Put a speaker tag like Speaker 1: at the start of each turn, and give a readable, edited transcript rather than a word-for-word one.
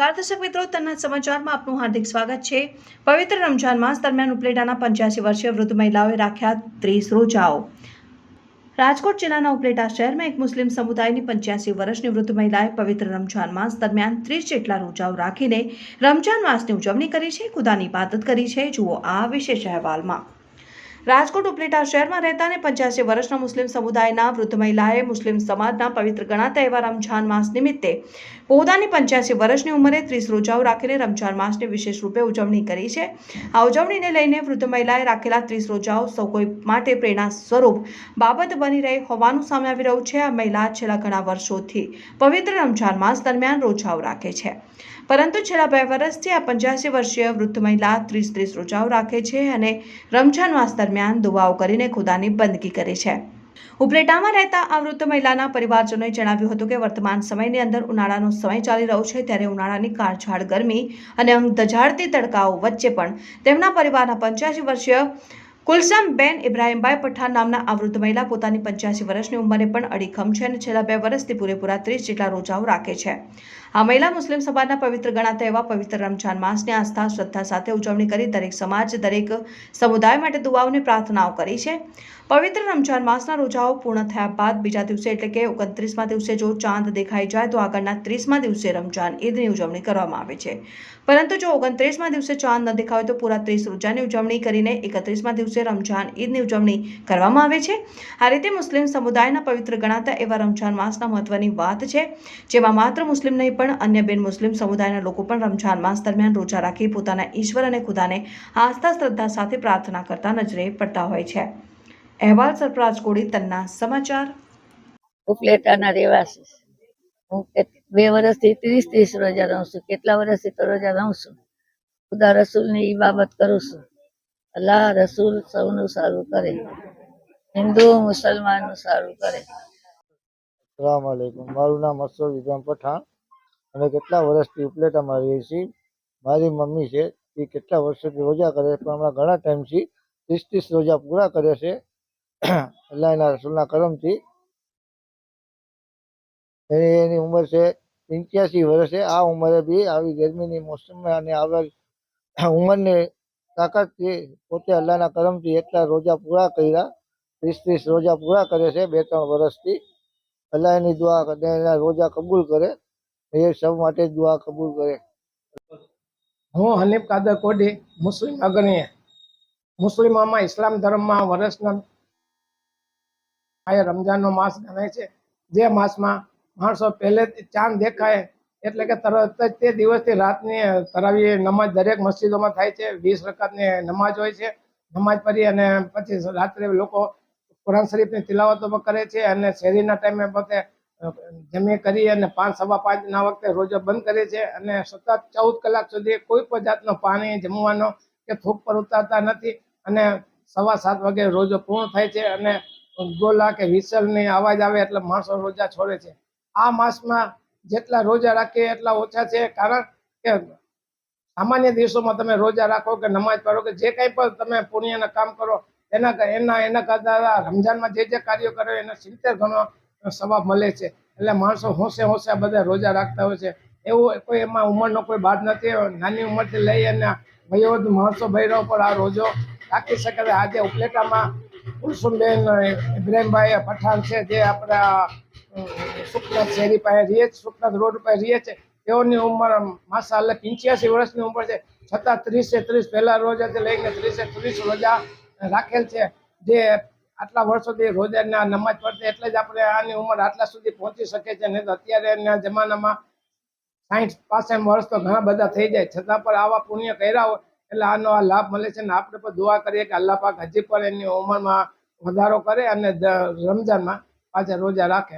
Speaker 1: નમસ્કાર દર્શક મિત્રો, તન્ના સમાચારમાં આપનું હાર્દિક સ્વાગત છે। પવિત્ર રમજાન માસ દરમિયાન ઉપલેટાના 85 વર્ષીય વૃદ્ધ મહિલાઓએ રાખ્યા 30 રોજાઓ। રાજકોટ જિલ્લાના ઉપલેટા શહેરમાં એક મુસ્લિમ સમુદાયની 85 વર્ષની વૃદ્ધ મહિલાએ પવિત્ર રમજાન માસ દરમિયાન 30 જેટલા રોજાઓ રાખીને રમજાન માસની ઉજવણી કરી છે, ખુદાની ઇબાદત કરી છે। જુઓ આ વિશેષ અહેવાલમાં। રાજકોટ ઉપલેટા શહેરમાં રહેતા અને 85 વર્ષના મુસ્લિમ સમુદાયના વૃદ્ધ મહિલાએ મુસ્લિમ સમાજના પવિત્ર ગણાતા એવા રમજાન માસ નિમિત્તે પોતાની 85 વર્ષની ઉંમરે 30 રોજાઓ રાખીને રમજાન માસની વિશેષ રૂપે ઉજવણી કરી છે। આ ઉજવણીને લઈને વૃદ્ધ મહિલાએ રાખેલા 30 રોજાઓ સૌ કોઈ માટે પ્રેરણા સ્વરૂપ બાબત બની રહી હોવાનું સામે આવી રહ્યું છે। આ મહિલા છેલ્લા ઘણા વર્ષોથી પવિત્ર રમજાન માસ દરમિયાન રોજાઓ રાખે છે, પરંતુ છેલ્લા 2 વર્ષથી આ 85 વર્ષીય વૃદ્ધ મહિલા 30 રોજાઓ રાખે છે અને રમજાન માસ દરમિયાન દુઆઓ કરીને ખુદાની બંદગી કરે છે। ઉપલેટામાં રહેતા આ વૃદ્ધ મહિલાના પરિવારજનોએ જણાવ્યું હતું કે વર્તમાન સમયની અંદર ઉનાળાનો સમય ચાલી રહ્યો છે, ત્યારે ઉનાળાની કાળઝાળ ગરમી અને દઝાડતી તડકાઓ વચ્ચે પણ તેમના પરિવારના 85 વર્ષીય કુલસમબેન ઇબ્રાહીમભાઈ પઠાણ નામના આ વૃદ્ધ મહિલા પોતાની 85 વર્ષની ઉંમરે પણ અડીખમ છે અને છેલ્લા 2 વર્ષથી પૂરેપૂરા 30 જેટલા રોજાઓ રાખે છે। આ મહિલા મુસ્લિમ સમાજના પવિત્ર ગણાતા એવા પવિત્ર રમજાન માસની આસ્થા શ્રદ્ધા સાથે ઉજવણી કરી દરેક સમાજ દરેક સમુદાય માટે દુઆઓની પ્રાર્થનાઓ કરી છે। પવિત્ર રમજાન માસના રોજાઓ પૂર્ણ થયા બાદ બીજા દિવસે એટલે કે 29મા દિવસે જો ચાંદ દેખાઈ જાય તો આગળના 30મા દિવસે રમજાન ઈદની ઉજવણી કરવામાં આવે છે, પરંતુ જો 29મા દિવસે ચાંદ ન દેખાય તો પૂરા 30 રોજાની ઉજવણી કરીને 31મા દિવસે રમજાન ઈદની ઉજવણી કરવામાં આવે છે। આ રીતે મુસ્લિમ સમુદાયના પવિત્ર ગણાતા એવા રમજાન માસના મહત્વની વાત છે, જેમાં માત્ર મુસ્લિમ નહીં પણ અન્ય બિન મુસ્લિમ સમુદાયના લોકો પણ રમજાન માસ દરમિયાન રોજા રાખી પોતાના ઈશ્વર અને ખુદાને આસ્થા શ્રદ્ધા સાથે પ્રાર્થના કરતા નજરે પડતા હોય છે। અહેવાલ સરફરાજ કોડી, તન્ના સમાચાર।
Speaker 2: ઉપલેટાના રહેવાસી હું 2 વર્ષથી 30 રોજા રહું છું। કેટલા વર્ષથી તો રોજા રહું છું। ખુદા રસૂલની ઇબાદત કરું છું। અલ્લાહ રસૂલ સૌનું સારું કરે, હિન્દુ મુસલમાનનું સારું કરે।
Speaker 3: अस्सलाम वालेकुम। मारू नाम अशरफ इब्राहिम पठाण। અમે કેટલા વર્ષથી ઉપલેટામાં રહીએ છીએ। મારી મમ્મી છે એ કેટલા વર્ષોથી રોજા કરે છે, પણ હમણાં ઘણા ટાઈમથી 30 રોજા પૂરા કરે છે અલ્લાહના રસૂલના કરમથી। એની ઉંમર છે 85 વર્ષ છે। આ ઉંમરે બી આવી ગરમીની મોસમમાં અને આવા ઉંમરની તાકાતથી પોતે અલ્લાહના કરમથી એટલા રોજા પૂરા કર્યા। 30 રોજા પૂરા કરે છે 2-3 વર્ષથી। અલ્લાહની દુઆ કરે, એના રોજા કબૂલ કરે, એ સૌ માટે દુઆ કબૂલ કરે।
Speaker 4: હું હનીફ કાદર કોડી, મુસ્લિમ અગ્રણી। મુસ્લિમોમાં ઇસ્લામ ધર્મમાં વર્ષના આ રમજાનનો માસ ગણાય છે, જે માસમાં માણસો પહેલેથી ચાંદ દેખાય એટલે કે તરત જ તે દિવસથી રાતની તરાવી નમાજ દરેક મસ્જિદોમાં થાય છે। 20 રકાતની નમાજ હોય છે। નમાજ પઢી અને પછી રાત્રે લોકો કુરાન શરીફની તિલાવતો કરે છે અને શેરીના ટાઈમે પોતે જમી કરી અને 5-5:15 વખતે રોજો બંધ કરે છે અને સતત 14 કલાક સુધી કોઈ પણ જાતનો પાણી જમવાનો કે થૂક પર ઉતારતા નથી અને 7:15 વાગે રોજો પૂર્ણ થાય છે અને ગોલા કે વિસલની અવાજ આવે એટલે માણસો રોજા છોડે છે। આ માસમાં જેટલા રોજા રાખીએ એટલા ઓછા છે, કારણ કે સામાન્ય દિવસોમાં તમે રોજા રાખો કે નમાજ પઢો કે જે કંઈ પણ તમે પુણ્યના કામ કરો એના કરતા રમજાનમાં જે કાર્યો કરે એના 70 ગણો સવાબ મળે છે। એટલે માણસો હોંશે બધા રોજા રાખતા હોય છે। એવું કોઈ એમાં ઉંમરનો કોઈ બાદ નથી। નાની ઉંમરથી લઈ અને વયોવૃદ્ધ માણસો બૈરાઓ પર આ રોજો રાખી શકે છે। આજે ઉપલેટામાં કુલસુમબેન ઇબ્રાહીમભાઈ પઠાણ છે, જે આપણા સુખનાથ શેરી પાસે રહીએ, સુખનાથ રોડ પર રહીએ છે। તેઓની ઉંમર માશાઅલ્લાહ 85 વર્ષની ઉંમર છે, છતાં 30 પહેલા રોજાથી લઈને 30 રોજા રાખેલ છે। જે આટલા વર્ષોથી રોજાના નમાજ પડતી એટલે જ આપણે આની ઉંમર આટલા સુધી પહોંચી શકે છે। નહીં તો અત્યારેના જમાનામાં 60-65 વર્ષ તો ઘણા બધા થઈ જાય, છતાં પણ આવા પુણ્ય કર્યા હોય એટલે આનો આ લાભ મળે છે। ને આપણે પણ દુઆ કરીએ કે અલ્લાહ પાક હજી પણ એની ઉંમરમાં વધારો કરે અને રમજાનમાં પાછા રોજા રાખે।